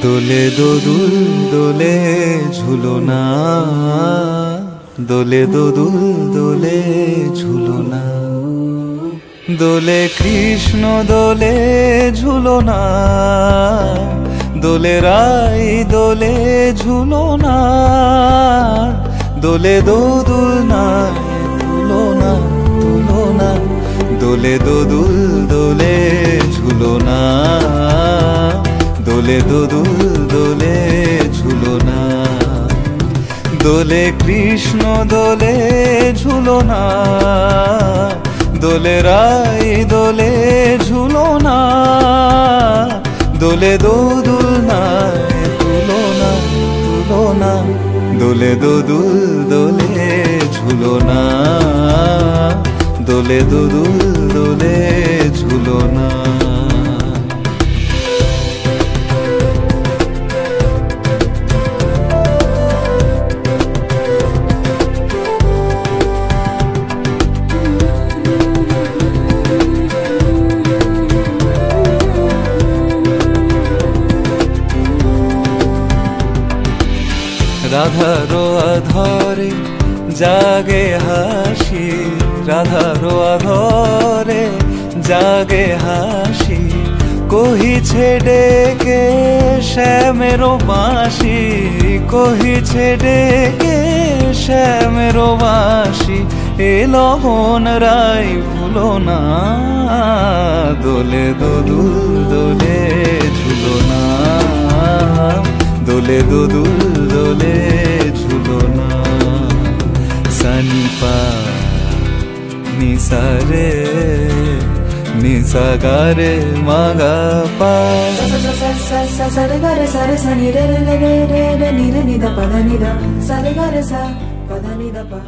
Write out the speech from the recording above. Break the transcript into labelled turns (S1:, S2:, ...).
S1: দোলে দোদুল দোলে ঝুলনা, দোলে দোদুল দোলে ঝুলনা, দোলে কৃষ্ণ দোলে ঝুলনা, দোলে রাই দোলে ঝুলনা, দোলে দোদুল নাই তুলনা তুলনা, দোলে দোদুল দোলে ঝুলনা, দোলে দোদুল দোলে ঝুলনা, দোলে কৃষ্ণ দোলে ঝুলনা, দোলে রাই দোলে ঝুলনা, দোলে দোদুল নাই তুলনা তুলনা, দোলে দোদুল দোলে ঝুলনা, দোলে দোদুল দোলে ঝুলনা। রাধারো আধরে জাগে হাসি, রাধারো আধরে জাগে হাসি, কহিছে ডেকে শ্যামেরো বাঁশি, কহিছে ডেকে শ্যামেরো বাঁশি, এ লগন রাই ভুলো না, দোলে দোদুল দোলে ঝুলনা, দোলে দোদুল দোলে ঝুলনা। সানি পা নিসা রে নিসা গা রে মা গা পা,
S2: sa re ga re sa re sa ni re re re re re ni re ni da pa da ni da, sa re ga re sa pa da ni da pa.